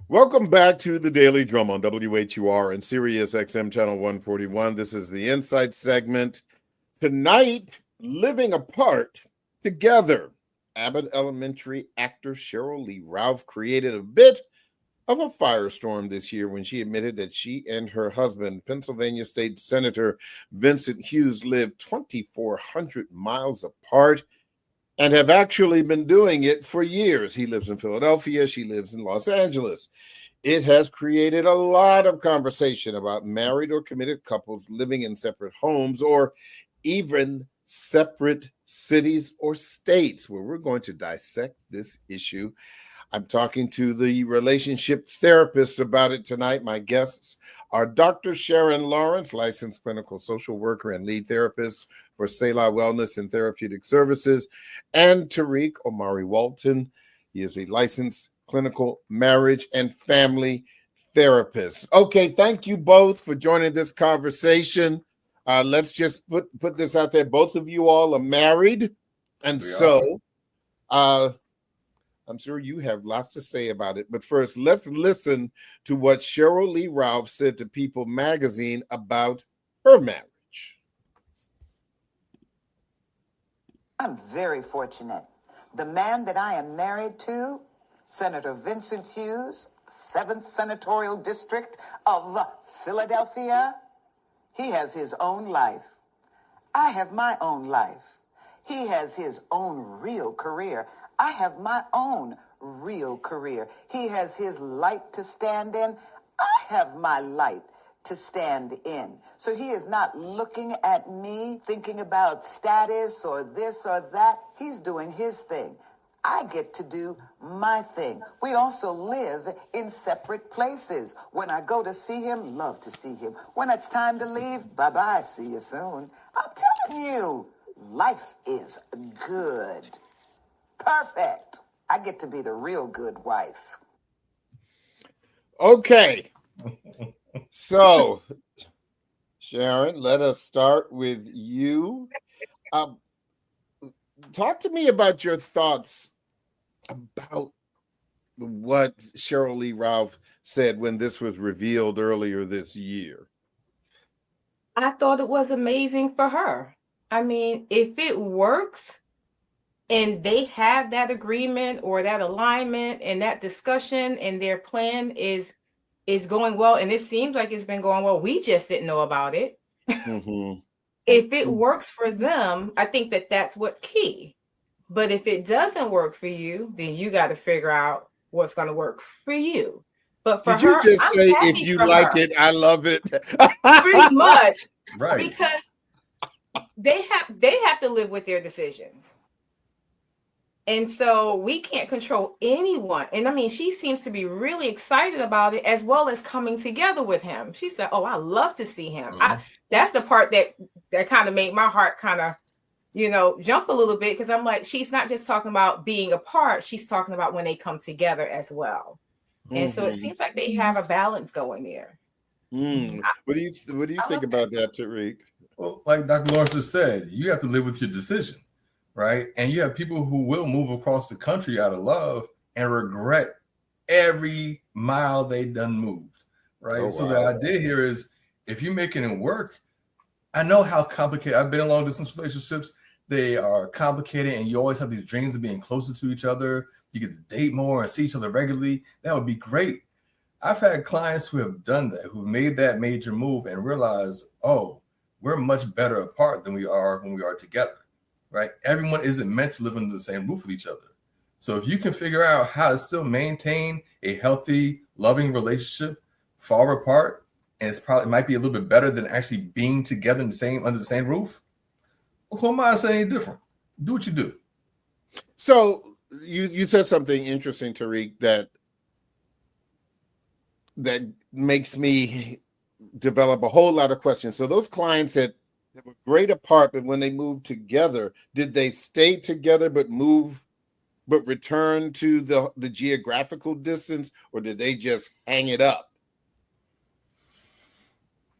Welcome back to the Daily Drum on WHUR and Sirius XM Channel 141. This is the Insight segment. Tonight, living apart together. Abbott Elementary actor Cheryl Lee Ralph created a bit of a firestorm this year when she admitted that she and her husband, Pennsylvania State Senator Vincent Hughes, live 2,400 miles apart and have actually been doing it for years. He lives in Philadelphia. She lives in Los Angeles. It has created a lot of conversation about married or committed couples living in separate homes or even separate cities or states, where we're going to dissect this issue. I'm talking to the relationship therapists about it tonight. My guests are Dr. Sharon Lawrence, licensed clinical social worker and lead therapist for Selah Wellness and Therapeutic Services, and Tariq Omari Walton. He is a licensed clinical marriage and family therapist. Okay, thank you both for joining this conversation. Let's just put this out there. Both of you all are married, and I'm sure you have lots to say about it. But first, let's listen to what Cheryl Lee Ralph said to People magazine about her marriage. I'm very fortunate. The man that I am married to, Senator Vincent Hughes, 7th Senatorial District of Philadelphia, he has his own life. I have my own life. He has his own real career. I have my own real career. He has his light to stand in. I have my light to stand in. So he is not looking at me thinking about status or this or that. He's doing his thing. I get to do my thing. We also live in separate places. When I go to see him, love to see him. When it's time to leave, bye-bye, see you soon. I'm telling you, life is good. Perfect. I get to be the real good wife. Okay. So, Sharon, let us start with you. Talk to me about your thoughts about what Cheryl Lee Ralph said when this was revealed earlier this year. I thought it was amazing for her. I mean, if it works, and they have that agreement or that alignment and that discussion and their plan is going well, and it seems like it's been going well, we just didn't know about it. Mm-hmm. If it works for them, I think that that's what's key. But if it doesn't work for you, then you got to figure out what's going to work for you. But for her, did you just say, if you like it, I love it? Pretty much. Right. Because they have to live with their decisions. And so we can't control anyone. And I mean, she seems to be really excited about it, as well as coming together with him. She said, oh, I love to see him. Mm-hmm. That's the part that kind of made my heart kind of, jump a little bit, because I'm like, she's not just talking about being apart. She's talking about when they come together as well. Mm-hmm. And so it seems like they have a balance going there. Mm. What do you think about that, Tariq? Well, like Dr. Lawrence just said, you have to live with your decision. Right. And you have people who will move across the country out of love and regret every mile they done moved. Right. Oh, wow. So the idea here is, if you're making it work, I know how complicated. I've been in long distance relationships. They are complicated, and you always have these dreams of being closer to each other. You get to date more and see each other regularly. That would be great. I've had clients who have done that, who made that major move and realized, oh, we're much better apart than we are when we are together. Right? Everyone isn't meant to live under the same roof with each other. So if you can figure out how to still maintain a healthy, loving relationship far apart, and it might be a little bit better than actually being together under the same roof, who am I to say any different? Do what you do. So you said something interesting, Tariq, that makes me develop a whole lot of questions. So those clients that were great apart, but when they moved together, did they stay together but return to the geographical distance, or did they just hang it up?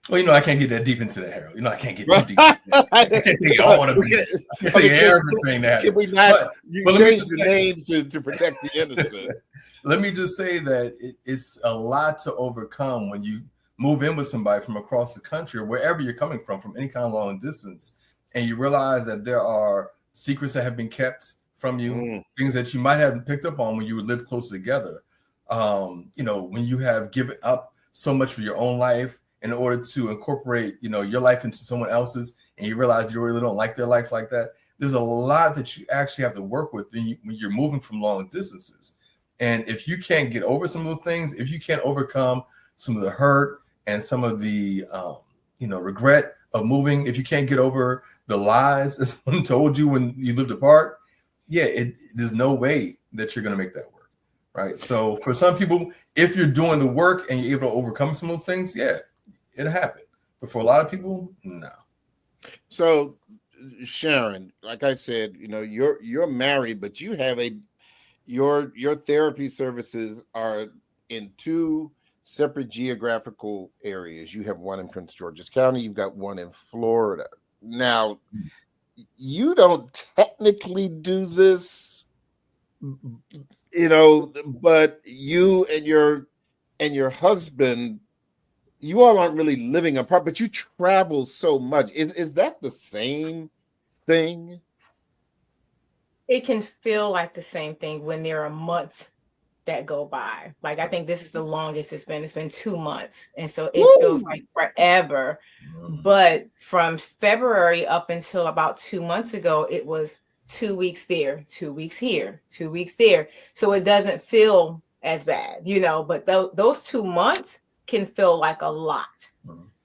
Well, I can't get that deep into that, Harold. I can't get too deep into that. I can't take all of it. Everything that. Can we not? You change the names to protect the innocent. let me just say that it's a lot to overcome when you move in with somebody from across the country or wherever you're coming from any kind of long distance, and you realize that there are secrets that have been kept from you, things that you might have picked up on when you would live close together. When you have given up so much for your own life in order to incorporate, your life into someone else's, and you realize you really don't like their life like that. There's a lot that you actually have to work with when you're moving from long distances. And if you can't get over some of those things, if you can't overcome some of the hurt and some of the, regret of moving, if you can't get over the lies that someone told you when you lived apart, there's no way that you're going to make that work, right? So for some people, if you're doing the work and you're able to overcome some of those things, it'll happen. But for a lot of people, no. So, Sharon, like I said, you're married, but you have your therapy services are in two separate geographical areas. You have one in Prince George's County, you've got one in Florida. Now, you don't technically do this, but you and your husband, you all aren't really living apart, but you travel so much. Is that the same thing? It can feel like the same thing when there are months that go by. Like, I think this is the longest it's been. It's been 2 months. And so it feels like forever. But from February up until about 2 months ago, it was 2 weeks there, 2 weeks here, 2 weeks there. So it doesn't feel as bad, but those 2 months can feel like a lot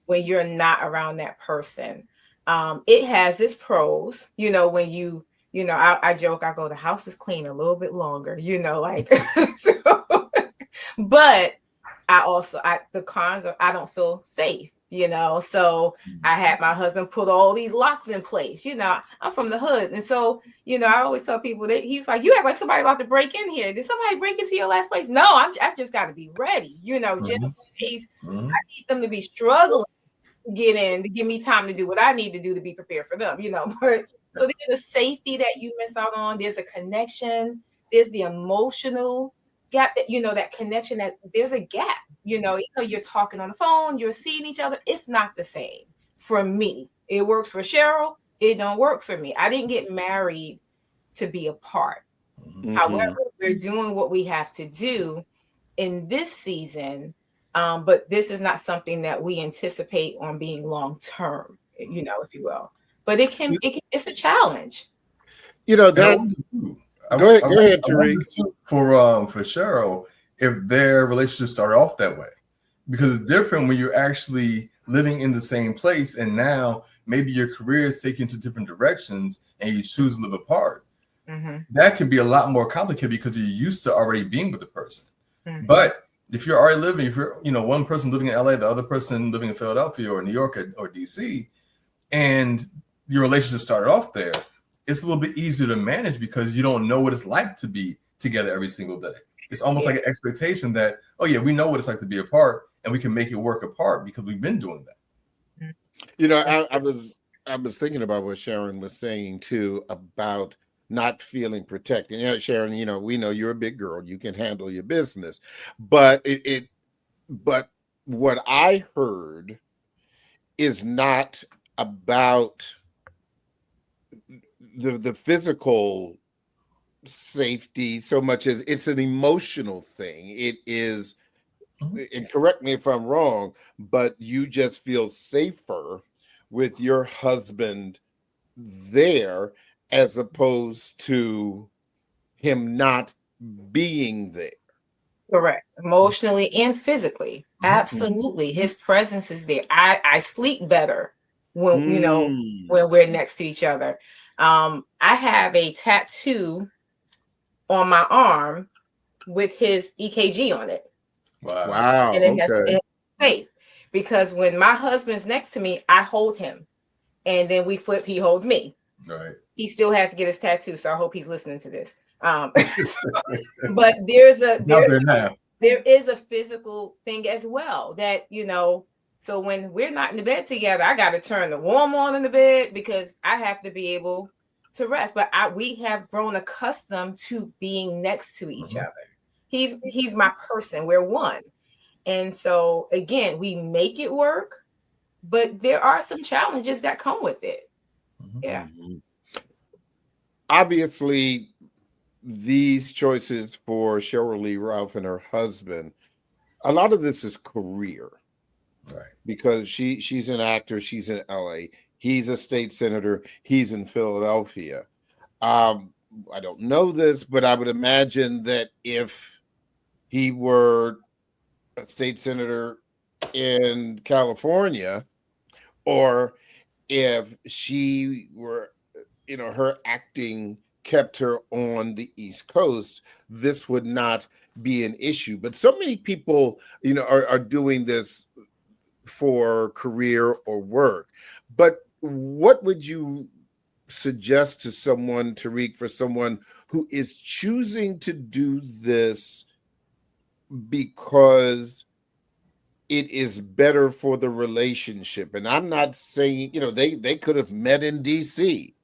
when you're not around that person. It has its pros, when you, I joke, I go, the house is clean a little bit longer, so, but the cons are, I don't feel safe, so I had my husband put all these locks in place, I'm from the hood. And so, I always tell people that he's like, you act like somebody about to break in here. Did somebody break into your last place? No, I just got to be ready, just in case. I need them to be struggling to get in, to give me time to do what I need to do to be prepared for them, but so there's a safety that you miss out on. There's a connection. There's the emotional gap that, that connection, that there's a gap, you're talking on the phone, you're seeing each other. It's not the same for me. It works for Cheryl. It don't work for me. I didn't get married to be apart. However, we're doing what we have to do in this season. But this is not something that we anticipate on being long-term, if you will. But it's a challenge. Go ahead, Tariq. For Cheryl, if their relationship started off that way, because it's different when you're actually living in the same place, and now maybe your career is taken to different directions, and you choose to live apart. That can be a lot more complicated because you're used to already being with the person. But if you're already living, if you're one person living in LA, the other person living in Philadelphia or New York or DC, and your relationship started off there, it's a little bit easier to manage because you don't know what it's like to be together every single day. It's almost like an expectation that, we know what it's like to be apart, and we can make it work apart because we've been doing that. I was thinking about what Sharon was saying too about not feeling protected. Sharon, we know you're a big girl, you can handle your business, but but what I heard is not about the physical safety so much as it's an emotional thing. It is, and correct me if I'm wrong, but you just feel safer with your husband there as opposed to him not being there. Correct. Emotionally and physically. Absolutely. His presence is there. I sleep better when, when we're next to each other. I have a tattoo on my arm with his EKG on it. Wow. And it has faith, because when my husband's next to me, I hold him, and then we flip, he holds me. Right. He still has to get his tattoo, so I hope he's listening to this. But there is a physical thing as well that, so when we're not in the bed together, I got to turn the warm on in the bed because I have to be able to rest. But we have grown accustomed to being next to each other. He's my person. We're one. And so again, we make it work, but there are some challenges that come with it. Yeah. Obviously, these choices for Cheryl Lee Ralph and her husband, a lot of this is career. Right. Because she's an actor, she's in LA, he's a state senator, he's in Philadelphia. I don't know this, but I would imagine that if he were a state senator in California, or if she were, her acting kept her on the East Coast, this would not be an issue. But so many people, are doing this for career or work. But what would you suggest to someone, Tariq, for someone who is choosing to do this because it is better for the relationship? And I'm not saying, they could have met in DC.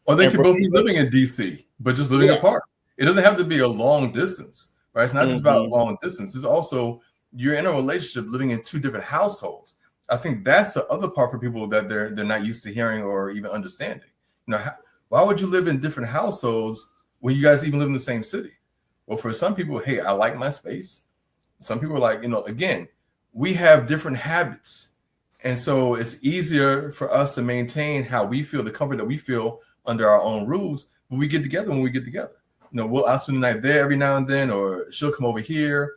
Or they could both be living in DC, but just living apart. It doesn't have to be a long distance, right? It's not just about long distance. It's also, you're in a relationship living in two different households. I think that's the other part for people that they're not used to hearing or even understanding. Why would you live in different households when you guys even live in the same city? Well, for some people, hey, I like my space. Some people are like, again, we have different habits. And so it's easier for us to maintain how we feel, the comfort that we feel under our own rules when we get together. I'll spend the night there every now and then, or she'll come over here.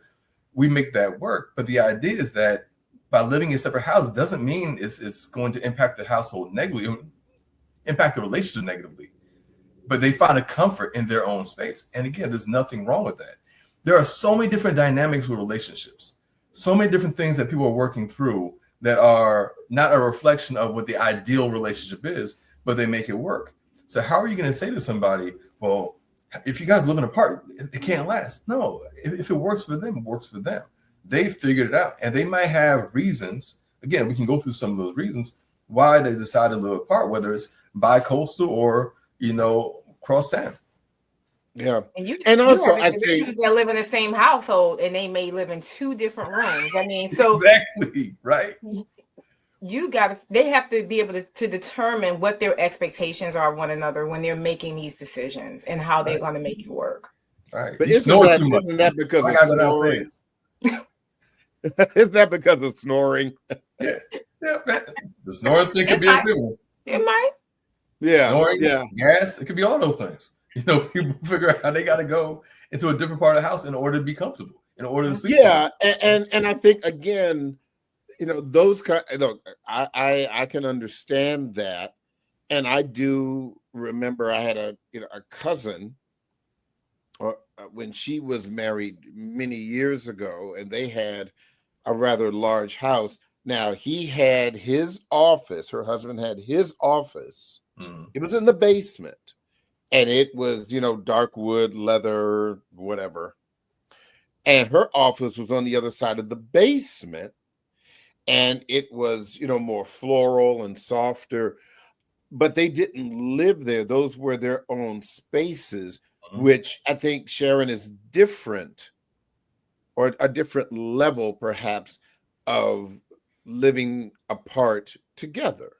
We make that work. But the idea is that by living in separate houses doesn't mean it's going to impact the household negatively, impact the relationship negatively. But they find a comfort in their own space. And again, there's nothing wrong with that. There are so many different dynamics with relationships, so many different things that people are working through that are not a reflection of what the ideal relationship is, but they make it work. So how are you going to say to somebody, well, if you guys living apart, it can't last? No, if it works for them, it works for them. They figured it out, and they might have reasons. Again, we can go through some of those reasons why they decided to live apart, whether it's bi-coastal or, cross town. Yeah. And also, I think that live in the same household and they may live in two different rooms. I mean, so exactly right. They have to be able to determine what their expectations are of one another when they're making these decisions and how they're going to make it work. Right. But isn't that because of snoring? Is that because of snoring? Yeah. The snoring thing could be a good one. It might. Yeah. Snoring, gas, it could be all those things. People figure out how they got to go into a different part of the house in order to be comfortable, in order to sleep. Yeah. And I think, again, those kind. Look, I can understand that, and I do remember I had a cousin, when she was married many years ago, and they had a rather large house. Now he had his office. Her husband had his office. It was in the basement, and it was dark wood, leather, whatever. And her office was on the other side of the basement. And it was, more floral and softer, but they didn't live there. Those were their own spaces, which I think, Sharon, is different, or a different level, perhaps, of living apart together.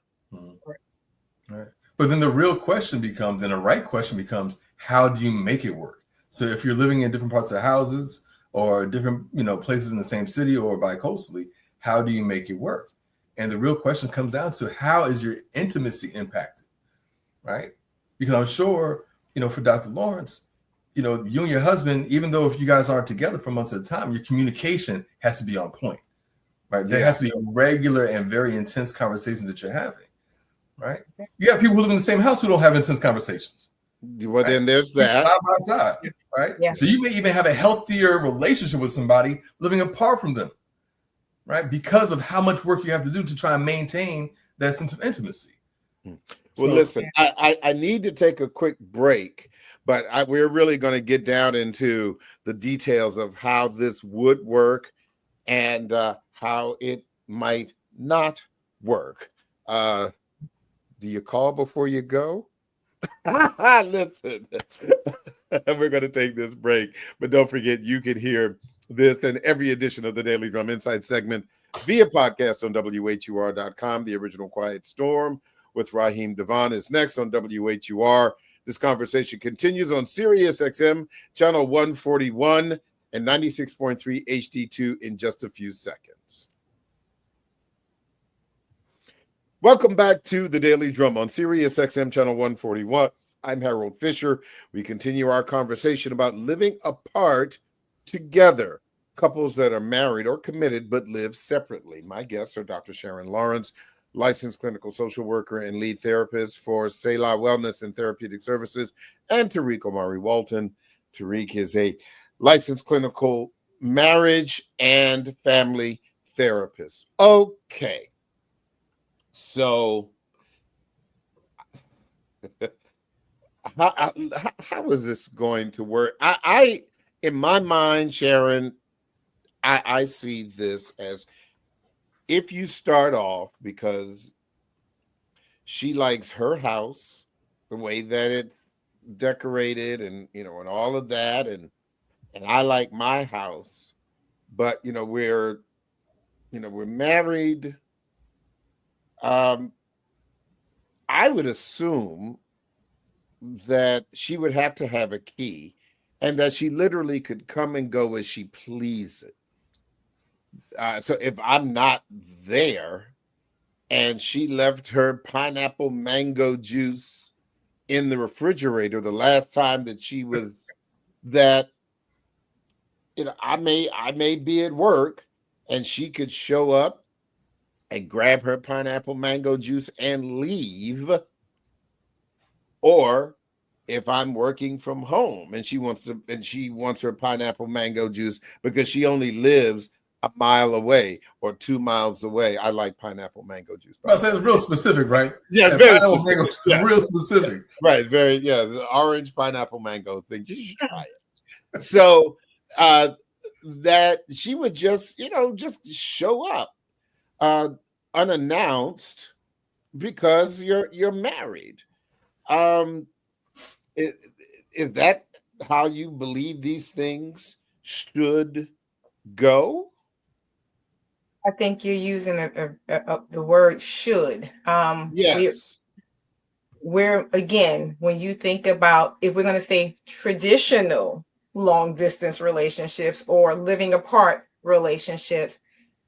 Right. But then the real question becomes, and the right question becomes, how do you make it work? So if you're living in different parts of houses or different, places in the same city or bi-coastally, how do you make it work? And the real question comes down to, how is your intimacy impacted, right? Because I'm sure, for Dr. Lawrence, you and your husband, even though if you guys aren't together for months at a time, your communication has to be on point, right? There has to be regular and very intense conversations that you're having, right? You got people who live in the same house who don't have intense conversations. Well, then there's that. Side by side, right? Yeah. So you may even have a healthier relationship with somebody living apart from them, right? Because of how much work you have to do to try and maintain that sense of intimacy. Well, listen, I need to take a quick break, but we're really going to get down into the details of how this would work and how it might not work. Do you call before you go? Listen, we're going to take this break, but don't forget you can hear this and every edition of the Daily Drum Insight segment via podcast on WHUR.com. The Original Quiet Storm with Raheem Devon is next on WHUR. This conversation continues on Sirius XM, channel 141 and 96.3 HD2 in just a few seconds. Welcome back to the Daily Drum on Sirius XM channel 141. I'm Harold Fisher. We continue our conversation about living apart together. Couples that are married or committed but live separately. My guests are Dr. Sharon Lawrence, licensed clinical social worker and lead therapist for Selah Wellness and Therapeutic Services, and Tariq Omari Walton. Tariq is a licensed clinical marriage and family therapist. Okay. So, how is this going to work? I in my mind, Sharon, I see this as if you start off because she likes her house, the way that it's decorated and, and all of that. And I like my house, but, we're married. I would assume that she would have to have a key and that she literally could come and go as she pleases. So if I'm not there and she left her pineapple mango juice in the refrigerator the last time that she was that, I may be at work and she could show up and grab her pineapple mango juice and leave. Or if I'm working from home and she wants her pineapple mango juice because she only lives a mile away or 2 miles away. I like pineapple mango juice. I say it's real specific, right? Yeah, it's very specific. Yes. Real specific. Right, the orange pineapple mango thing. You should try it. So that she would just show up unannounced because you're married. Is that how you believe these things should go? I think you're using the word should. Yes. We're again, when you think about, if we're going to say traditional long distance relationships or living apart relationships,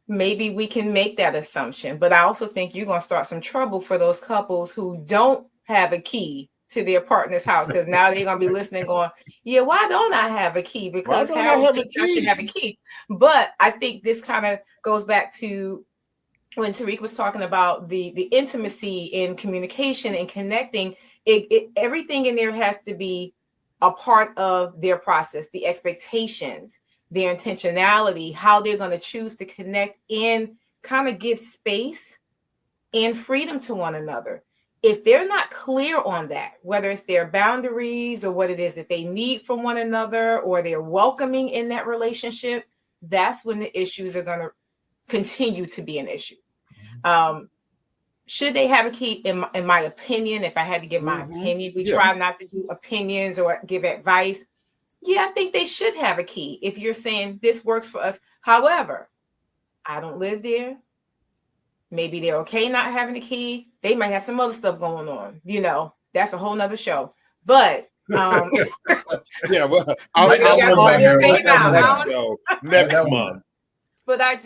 maybe we can make that assumption. But I also think you're going to start some trouble for those couples who don't have a key to their partner's house, because now they're going to be listening going, yeah, why don't I have a key? Because Harold thinks I should have a key. But I think this kind of goes back to when Tariq was talking about the intimacy in communication and connecting. Everything in there has to be a part of their process, the expectations, their intentionality, how they're going to choose to connect and kind of give space and freedom to one another. If they're not clear on that, whether it's their boundaries or what it is that they need from one another, or they're welcoming in that relationship, that's when the issues are going to continue to be an issue. Should they have a key? In my opinion, if I had to give my opinion, we try not to do opinions or give advice. Yeah, I think they should have a key if you're saying this works for us. However, I don't live there. Maybe they're okay not having a key. They might have some other stuff going on. That's a whole nother show. But yeah, well, next month. But I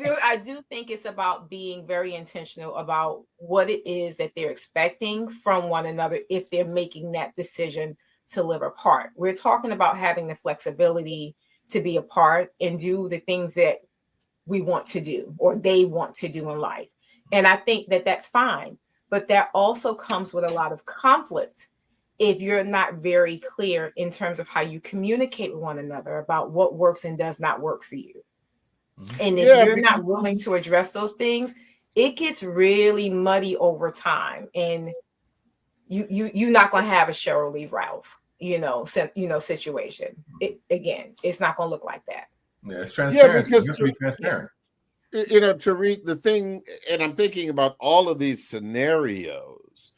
do think it's about being very intentional about what it is that they're expecting from one another if they're making that decision to live apart. We're talking about having the flexibility to be apart and do the things that we want to do or they want to do in life. And I think that that's fine. But that also comes with a lot of conflict if you're not very clear in terms of how you communicate with one another about what works and does not work for you. And if you're not willing to address those things, it gets really muddy over time. And you're not going to have a Cheryl Lee Ralph, situation. It's not going to look like that. Yeah, it's transparent. Yeah, it has to be transparent. Tariq, the thing, and I'm thinking about all of these scenarios.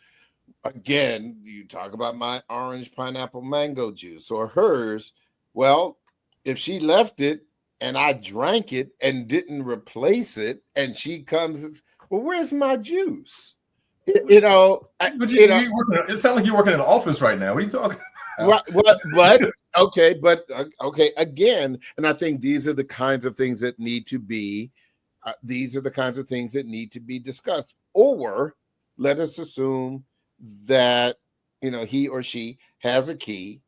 again, you talk about my orange pineapple mango juice or hers. Well, if she left it and I drank it and didn't replace it, and she comes, well, where's my juice? You know, But you know, it sounds like you're working in an office right now. What are you talking what, but okay, okay, again, and I think these are the kinds of things that need to be, these are the kinds of things that need to be discussed. Or let us assume that, you know, he or she has a key,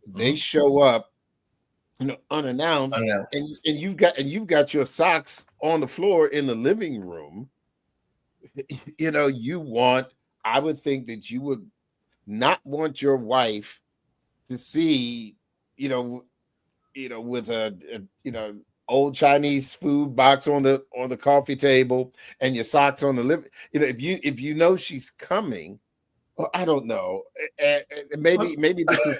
they show up, you know, unannounced. And you've got your socks on the floor in the living room. You know, I would think that you would not want your wife to see, you know, with a you know, old Chinese food box on the coffee table and your socks on the living. You know, if you know she's coming, well, I don't know. Maybe this is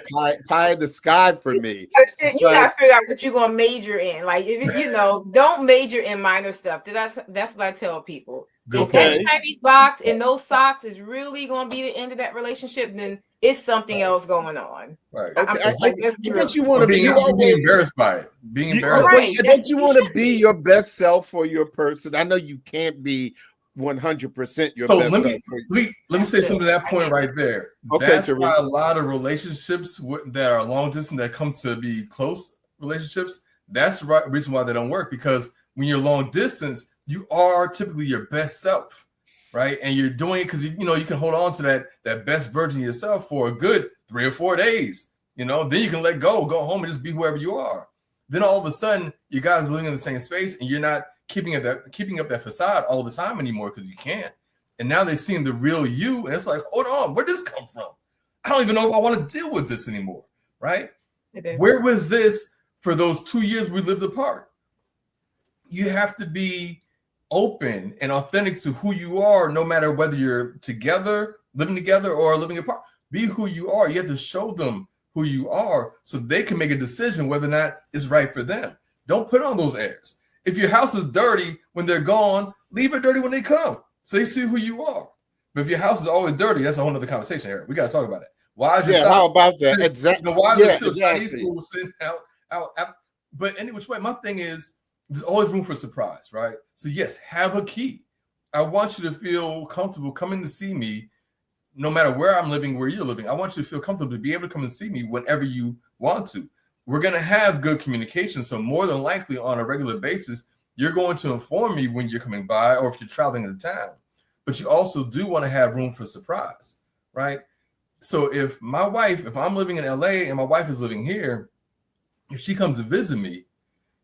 pie in the sky for me. You gotta figure out what you're gonna major in. Like, if you know, don't major in minor stuff. That's what I tell people. If that Chinese box and those socks is really gonna be the end of that relationship, then it's something else going on. Right. Okay. I bet you want to be embarrassed by it. Being embarrassed. I bet you want to be your best self for your person. I know you can't be 100% your best self. Let me say something to that point right there. Okay, that's why a lot of relationships that are long distance that come to be close relationships, that's the reason why they don't work. Because when you're long distance, you are typically your best self, right? And you're doing it because you know you can hold on to that best version of yourself for a good 3 or 4 days. You know, then you can let go home and just be whoever you are. Then all of a sudden, you guys are living in the same space, and you're not keeping up that facade all the time anymore because you can't. And now they've seen the real you, and it's like, hold on, where did this come from? I don't even know if I want to deal with this anymore, right? Where was this for those 2 years we lived apart? You have to be open and authentic to who you are, no matter whether you're together, living together, or living apart. Be who you are. You have to show them who you are so they can make a decision whether or not it's right for them. Don't put on those airs. If your house is dirty when they're gone, leave it dirty when they come so they see who you are. But if your house is always dirty, that's a whole other conversation here. We got to talk about it. Why is your how about that? Exactly. Why is there still Chinese food sitting out? But anyway, my thing is, there's always room for surprise, right? So yes, have a key. I want you to feel comfortable coming to see me, no matter where I'm living, where you're living. I want you to feel comfortable to be able to come and see me whenever you want to. We're going to have good communication. So more than likely on a regular basis, you're going to inform me when you're coming by or if you're traveling into town. But you also do want to have room for surprise, right? So if I'm living in LA and my wife is living here, if she comes to visit me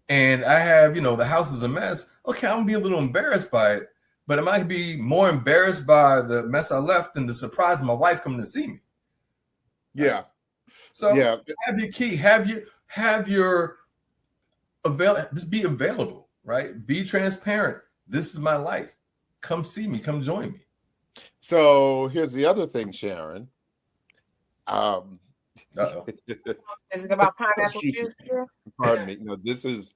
and I have, you know, the house is a mess, okay, I'm going to be a little embarrassed by it. But I might be more embarrassed by the mess I left than the surprise of my wife coming to see me. Yeah. So have your key, have your just be available, right? Be transparent. This is my life. Come see me, come join me. So here's the other thing, Sharon. Is it about pineapple juice here? Pardon me. No, this is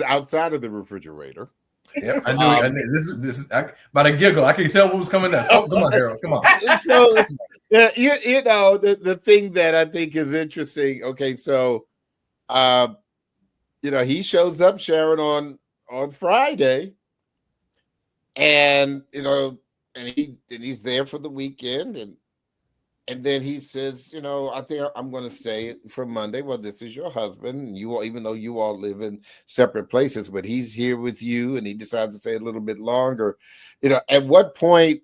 outside of the refrigerator. Yeah, I knew this is by the giggle. I can tell what was coming next. Oh, come on, Harold. Come on. So, you know, the thing that I think is interesting. Okay, so, you know, he shows up, Sharon, on Friday, and you know, and he's there for the weekend, and then he says, you know, I think I'm going to stay for Monday. Well, this is your husband, and you all, even though you all live in separate places, but he's here with you, and he decides to stay a little bit longer. You know, at what point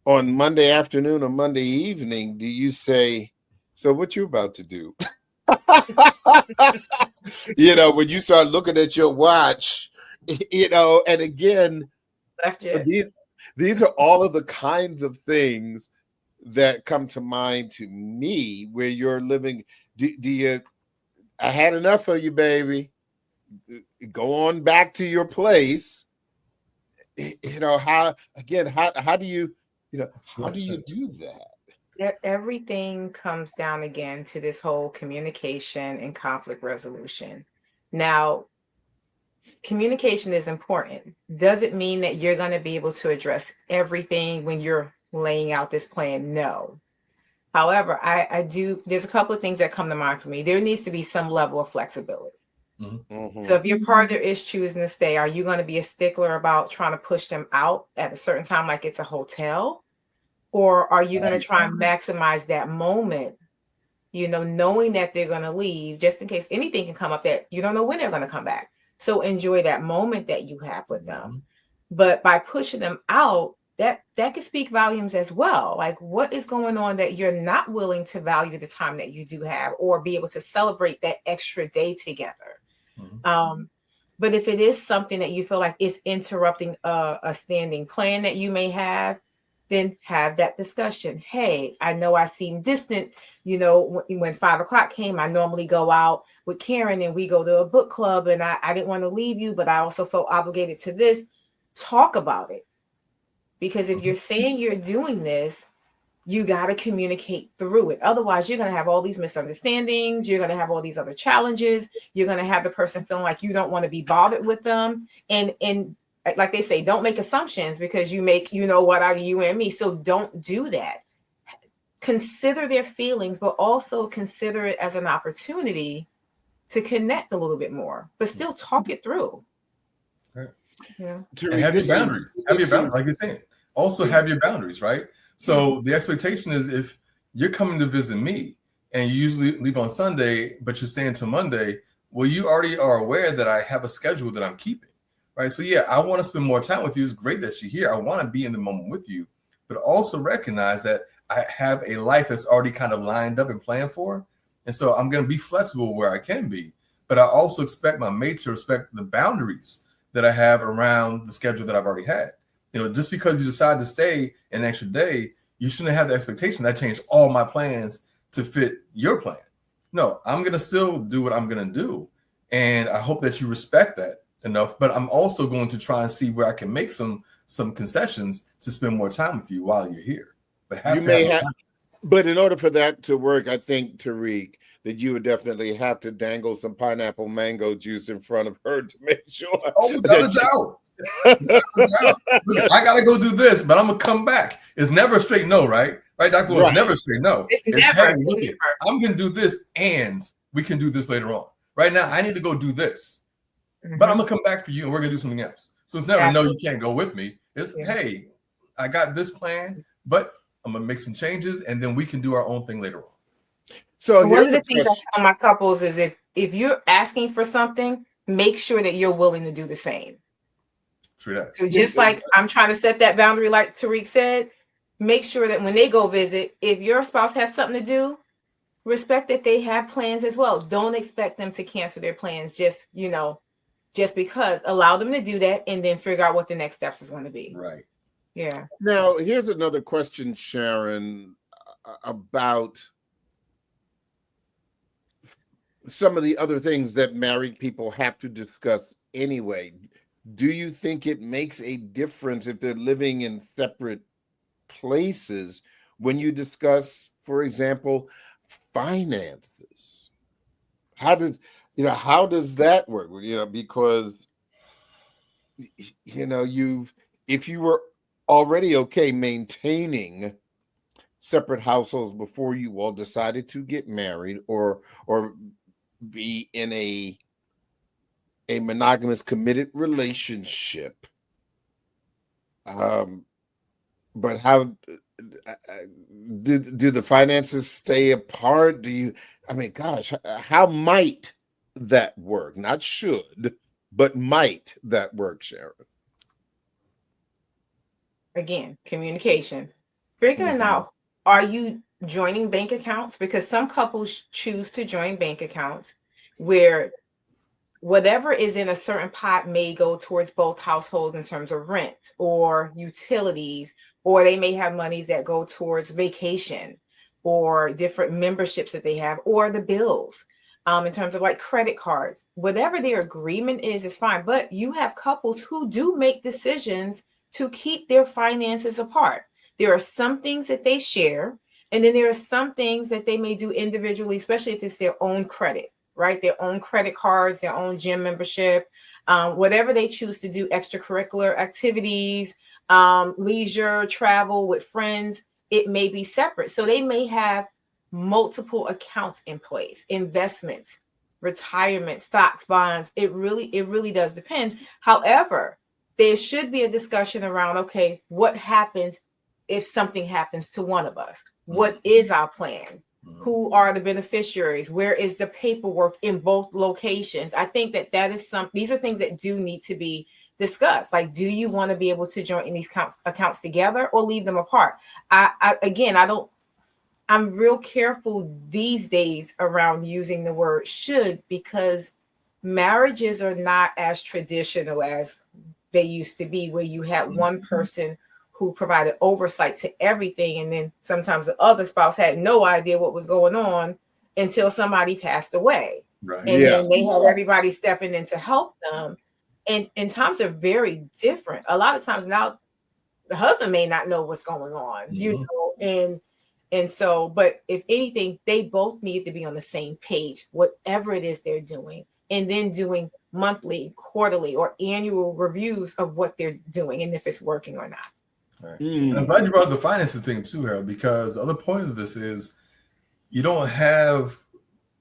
on Monday afternoon or Monday evening do you say, so what you about to do? You know, when you start looking at your watch, you know, and again, these are all of the kinds of things that come to mind to me where you're living. Do you, I had enough of you, baby. Go on back to your place. You know, how do you do that? Everything comes down again to this whole communication and conflict resolution. Now, communication is important. Does it mean that you're going to be able to address everything when you're laying out this plan. No. However, I do, there's a couple of things that come to mind for me. There needs to be some level of flexibility. So if your partner is choosing to stay, are you going to be a stickler about trying to push them out at a certain time, like it's a hotel? Or are you going to try and maximize that moment, knowing that they're going to leave, just in case anything can come up that you don't know when they're going to come back. So enjoy that moment that you have with them. But by pushing them out, that can speak volumes as well. Like, what is going on that you're not willing to value the time that you do have, or be able to celebrate that extra day together? But if it is something that you feel like is interrupting a standing plan that you may have, then have that discussion. Hey, I know I seem distant. When 5 o'clock came, I normally go out with Karen and we go to a book club, and I didn't want to leave you, but I also felt obligated to this. Talk about it. Because if you're saying you're doing this, you got to communicate through it. Otherwise, you're going to have all these misunderstandings. You're going to have all these other challenges. You're going to have the person feeling like you don't want to be bothered with them. And like they say, don't make assumptions, because you make, what out of you and me. So don't do that. Consider their feelings, but also consider it as an opportunity to connect a little bit more, but still talk it through. Right. Yeah. And have your boundaries. Have your boundaries, like you're saying. Also have your boundaries, right? So the expectation is, if you're coming to visit me and you usually leave on Sunday, but you're staying till Monday, well, you already are aware that I have a schedule that I'm keeping, right? So yeah, I want to spend more time with you. It's great that you're here. I want to be in the moment with you, but also recognize that I have a life that's already kind of lined up and planned for. And so I'm going to be flexible where I can be, but I also expect my mate to respect the boundaries that I have around the schedule that I've already had. Just because you decide to stay an extra day, you shouldn't have the expectation that I change all my plans to fit your plan. No, I'm going to still do what I'm going to do. And I hope that you respect that enough, but I'm also going to try and see where I can make some concessions to spend more time with you while you're here. But in order for that to work, I think, Tariq, that you would definitely have to dangle some pineapple mango juice in front of her to make sure. Oh, without a doubt. Look, I gotta go do this, but I'm gonna come back. It's never a straight no, right? Right, Dr. Lewis, never a straight no. It's never. Hey, look, I'm gonna do this, and we can do this later on. Right now, I need to go do this, but I'm gonna come back for you, and we're gonna do something else. So it's never no, you can't go with me. It's hey, I got this plan, but I'm gonna make some changes, and then we can do our own thing later on. So one of the things I tell my couples is, if you're asking for something, make sure that you're willing to do the same. True that. So just like I'm trying to set that boundary, like Tariq said, make sure that when they go visit, if your spouse has something to do, respect that they have plans as well. Don't expect them to cancel their plans just because. Allow them to do that, and then figure out what the next steps is going to be. Right. Yeah. Now, here's another question, Sharon, about some of the other things that married people have to discuss anyway. Do you think it makes a difference if they're living in separate places when you discuss, for example, finances? How does that work? Because if you were already okay maintaining separate households before you all decided to get married or be in a monogamous committed relationship, but how do the finances stay apart? How might that work? Not should, but might that work, Sharon? Again, communication. Figuring out, are you joining bank accounts? Because some couples choose to join bank accounts where whatever is in a certain pot may go towards both households in terms of rent or utilities, or they may have monies that go towards vacation or different memberships that they have, or the bills in terms of like credit cards. Whatever their agreement is fine. But you have couples who do make decisions to keep their finances apart. There are some things that they share, and then there are some things that they may do individually, especially if it's their own credit, right? Their own credit cards, their own gym membership, whatever they choose to do, extracurricular activities, leisure, travel with friends, it may be separate. So they may have multiple accounts in place, investments, retirement, stocks, bonds. It really does depend. However, there should be a discussion around, okay, what happens if something happens to one of us? What is our plan? Who are the beneficiaries? Where is the paperwork in both locations? I think that is these are things that do need to be discussed. Like, do you want to be able to join in these accounts together or leave them apart? I'm real careful these days around using the word should, because marriages are not as traditional as they used to be, where you had one person who provided oversight to everything. And then sometimes the other spouse had no idea what was going on until somebody passed away. Right. And then they had everybody stepping in to help them. And times are very different. A lot of times now, the husband may not know what's going on, you know, and so, but if anything, they both need to be on the same page, whatever it is they're doing, and then doing monthly, quarterly, or annual reviews of what they're doing and if it's working or not. Right. I'm glad you brought up the financing thing too, Harold, because the other point of this is you don't have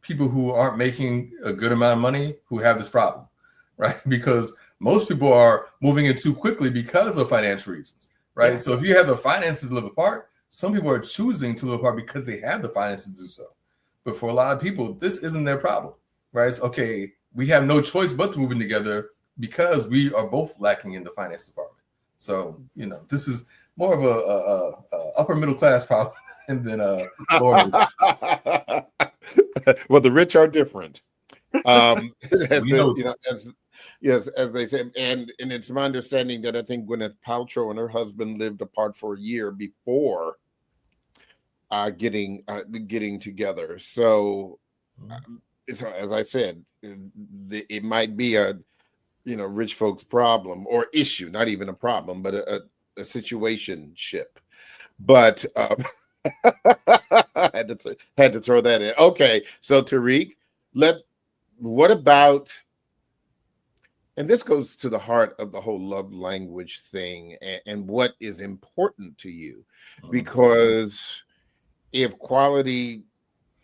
people who aren't making a good amount of money who have this problem, right? Because most people are moving in too quickly because of financial reasons, right? Yeah. So if you have the finances to live apart, some people are choosing to live apart because they have the finances to do so. But for a lot of people, this isn't their problem, right? It's okay, we have no choice but to move in together because we are both lacking in the finance department. So, you know, this is more of a upper middle class problem than a lower middle class. Well, the rich are different. As they say, and it's my understanding that I think Gwyneth Paltrow and her husband lived apart for a year before getting together. So, so as I said, it might be a rich folks problem or issue, not even a problem, but a situationship. But had to throw that in. Okay, so Tariq, what about, and this goes to the heart of the whole love language thing and what is important to you, because if quality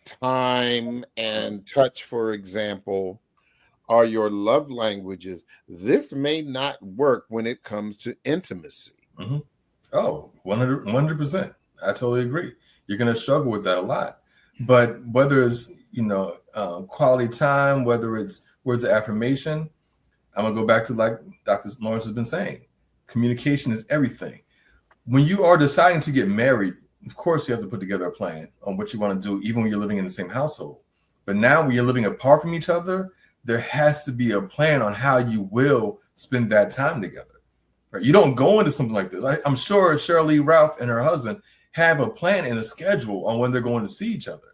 time and touch, for example, are your love languages, this may not work when it comes to intimacy. Oh, 100%. I totally agree. You're going to struggle with that a lot. But whether it's, quality time, whether it's words of affirmation, I'm going to go back to like Dr. Lawrence has been saying, communication is everything. When you are deciding to get married, of course, you have to put together a plan on what you want to do, even when you're living in the same household. But now when you're living apart from each other, there has to be a plan on how you will spend that time together. Right? You don't go into something like this. I'm sure Shirley, Ralph, and her husband have a plan and a schedule on when they're going to see each other.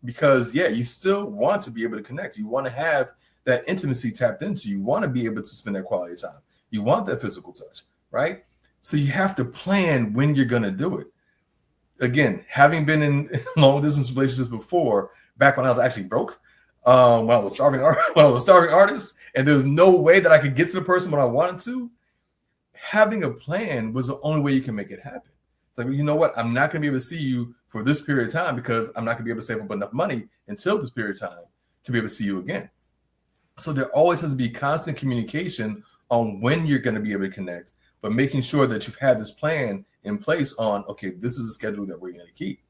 Because, you still want to be able to connect. You want to have that intimacy tapped into. You want to be able to spend that quality time. You want that physical touch, right? So you have to plan when you're going to do it. Again, having been in long distance relationships before, back when I was actually broke, when I was a starving artist, and there's no way that I could get to the person when I wanted to, having a plan was the only way you can make it happen. It's like, you know what? I'm not going to be able to see you for this period of time because I'm not going to be able to save up enough money until this period of time to be able to see you again. So there always has to be constant communication on when you're going to be able to connect, but making sure that you've had this plan in place on, okay, this is a schedule that we're going to keep.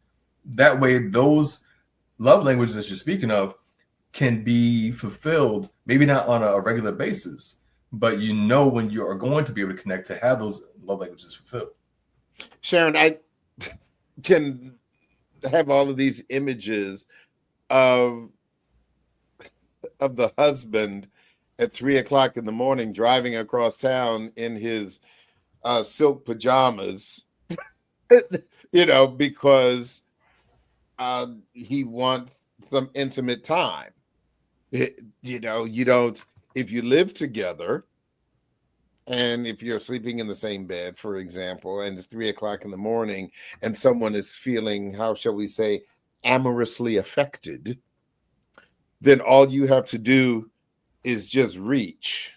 That way, those love languages that you're speaking of can be fulfilled, maybe not on a regular basis, but when you are going to be able to connect to have those love languages fulfilled. Sharon, I can have all of these images of the husband at 3:00 in the morning driving across town in his silk pajamas, because he wants some intimate time. You don't, if you live together and if you're sleeping in the same bed, for example, and it's 3:00 in the morning and someone is feeling, how shall we say, amorously affected, then all you have to do is just reach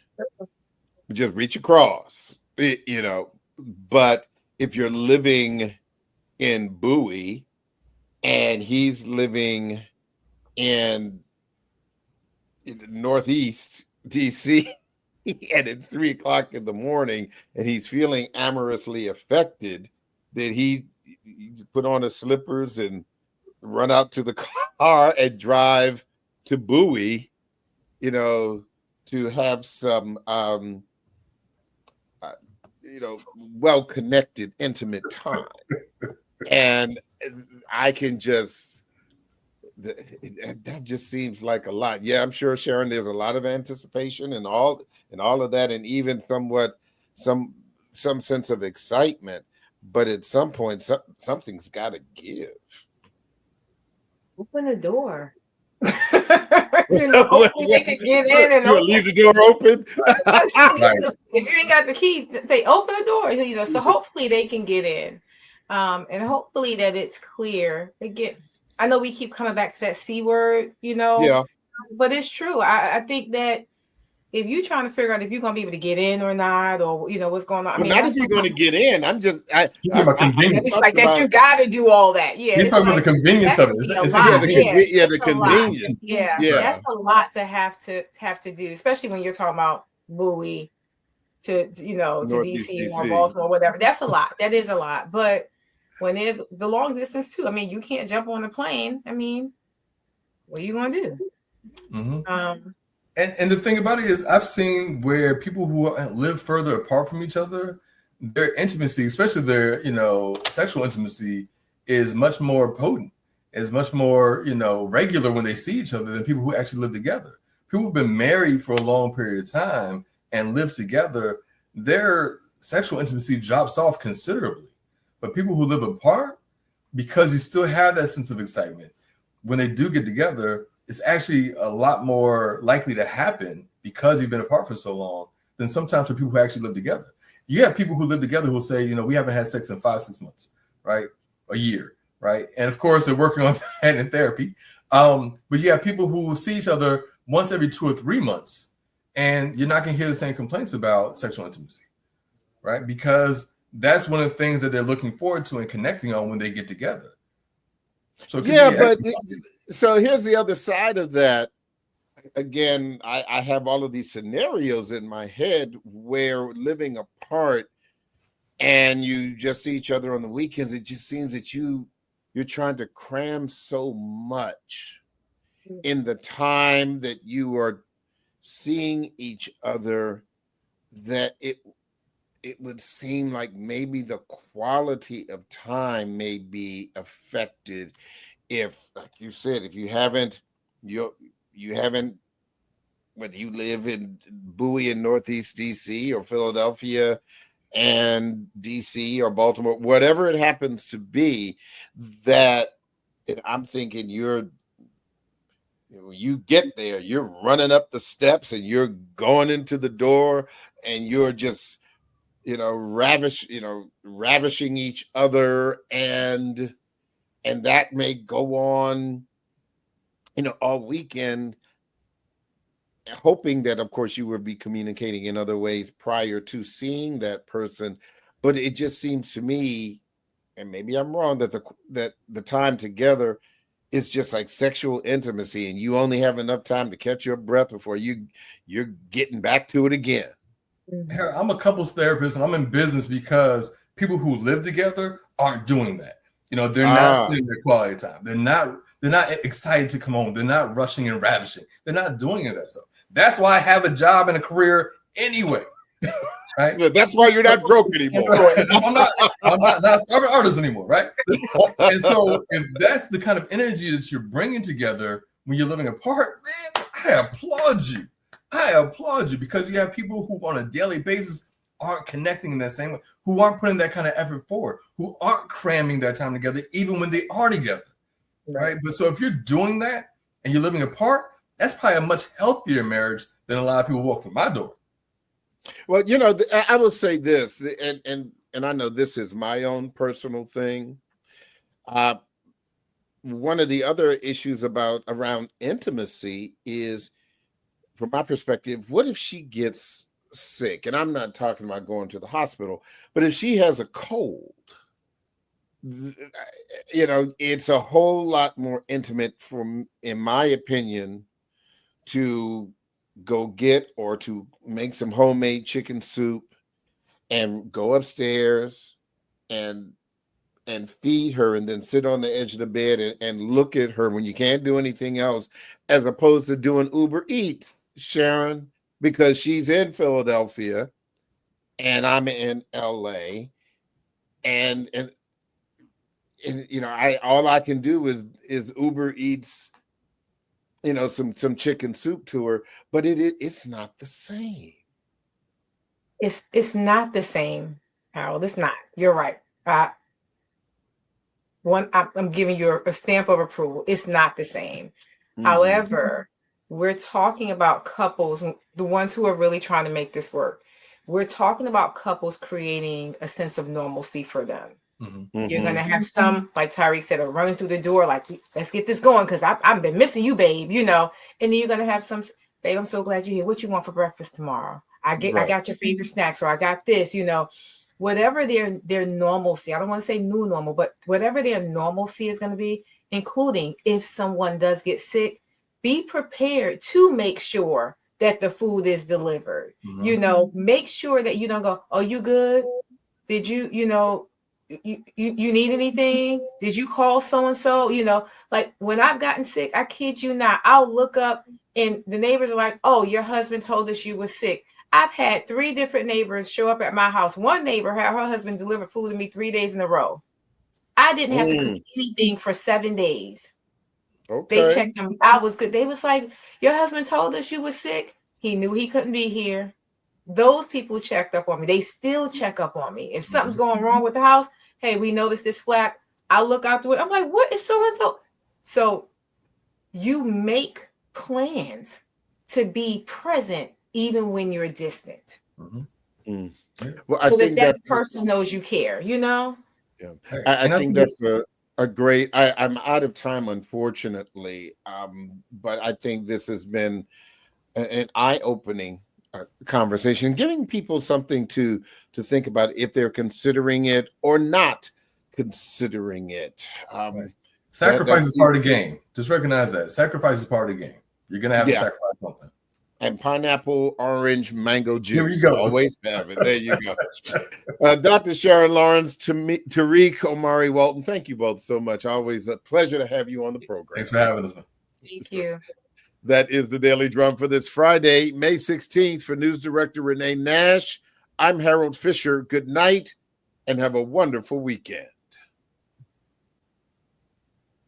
across, But if you're living in Bowie and he's living in Northeast DC and it's 3 o'clock in the morning and he's feeling amorously affected, then he put on his slippers and run out to the car and drive to Bowie, to have some well-connected, intimate time. And I can just, that just seems like a lot. Yeah, I'm sure, Sharon, there's a lot of anticipation and all of that, and even somewhat some sense of excitement. But at some point, something's got to give. Open the door. Hopefully they could get in and leave the door open. Right. If you ain't got the key, they open the door. So hopefully they can get in, and hopefully that it's clear. Again, I know we keep coming back to that C word, Yeah. But it's true. I think that if you're trying to figure out if you're going to be able to get in or not, or what's going on. Not if you're going to get in. I'm just. He's talking about convenience. It's like that. You got to do all that. Yeah. He's talking about the convenience of it. The convenience. Yeah. That's a lot to have to do, especially when you're talking about Bowie to to DC or Baltimore or whatever. That's a lot. That is a lot. But when there's the long distance too, you can't jump on a plane. What are you going to do? Mm-hmm. And the thing about it is, I've seen where people who live further apart from each other, their intimacy, especially their, sexual intimacy, is much more potent, is much more, regular when they see each other than people who actually live together. People who've been married for a long period of time and live together, their sexual intimacy drops off considerably. But people who live apart, because you still have that sense of excitement, when they do get together, it's actually a lot more likely to happen because you've been apart for so long than sometimes for people who actually live together. You have people who live together who will say, we haven't had sex in 5-6 months, right? A year, right? And of course, they're working on that in therapy. But you have people who will see each other once every 2 or 3 months, and you're not going to hear the same complaints about sexual intimacy, right? Because that's one of the things that they're looking forward to and connecting on when they get together. So so here's the other side of that. Again, I have all of these scenarios in my head where living apart and you just see each other on the weekends. It just seems that you're trying to cram so much in the time that you are seeing each other that it would seem like maybe the quality of time may be affected if, like you said, if you haven't, whether you live in Bowie in Northeast DC or Philadelphia and DC or Baltimore, whatever it happens to be, that I'm thinking you get there, you're running up the steps and you're going into the door and you're just, ravishing each other, and that may go on, all weekend, hoping that, of course, you would be communicating in other ways prior to seeing that person. But it just seems to me, and maybe I'm wrong, that the time together is just like sexual intimacy, and you only have enough time to catch your breath before you're getting back to it again. I'm a couples therapist, and I'm in business because people who live together aren't doing that. They're not spending their quality time. They're not excited to come home. They're not rushing and ravishing. They're not doing any of that stuff. That's why I have a job and a career anyway. Right? That's why you're not broke anymore. I'm not a starving artist anymore, right? And so if that's the kind of energy that you're bringing together when you're living apart, man, I applaud you. Because you have people who on a daily basis aren't connecting in that same way, who aren't putting that kind of effort forward, who aren't cramming their time together, even when they are together, right? But so if you're doing that and you're living apart, that's probably a much healthier marriage than a lot of people walk through my door. Well, I will say this, and I know this is my own personal thing. One of the other issues around intimacy is, from my perspective, what if she gets sick, and I'm not talking about going to the hospital, but if she has a cold, it's a whole lot more intimate in my opinion, to go get or to make some homemade chicken soup and go upstairs and feed her and then sit on the edge of the bed and look at her when you can't do anything else, as opposed to doing Uber Eats, Sharon, because she's in Philadelphia and I'm in LA, and all I can do is Uber Eats, some chicken soup to her, but it's not the same. It's not the same, Harold. It's not. You're right. I'm giving you a stamp of approval. It's not the same. Mm-hmm. However, we're talking about couples, the ones who are really trying to make this work. We're talking about couples creating a sense of normalcy for them. Mm-hmm. You're going to have some, like Tyreek said, are running through the door like, let's get this going because I've been missing you, babe, and then you're going to have some, babe, I'm so glad you're here. What you want for breakfast tomorrow? I got your favorite snacks, or I got this, whatever their normalcy. I don't want to say new normal, but whatever their normalcy is going to be, including if someone does get sick, be prepared to make sure that the food is delivered. Mm-hmm. Make sure that you don't go, oh, you good? Did you need anything? Did you call so-and-so? Like when I've gotten sick, I kid you not, I'll look up and the neighbors are like, oh, your husband told us you were sick. I've had 3 different neighbors show up at my house. One neighbor had her husband deliver food to me 3 days in a row. I didn't have to cook anything for 7 days. Okay. They checked them. I was good. They was like, your husband told us you were sick. He knew he couldn't be here. Those people checked up on me. They still check up on me. If something's going wrong with the house, hey, we noticed this flap. I look out the window. I'm like, what is so-and-so? So you make plans to be present even when you're distant. Mm-hmm. Mm. Well, I think that person knows you care, Yeah. I think that's a great, I'm out of time, unfortunately. But I think this has been an eye-opening conversation, giving people something to think about if they're considering it or not considering it. Sacrifice is part of the game. Just recognize that. Sacrifice is part of the game. You're going to have to sacrifice something. And pineapple, orange, mango juice. Here you go. Always have it. There you go. Dr. Sharon Lawrence, Tariq Omari Walton, thank you both so much. Always a pleasure to have you on the program. Thanks for having us. Thank you. That is the Daily Drum for this Friday, May 16th. For News Director Renee Nash, I'm Harold Fisher. Good night and have a wonderful weekend.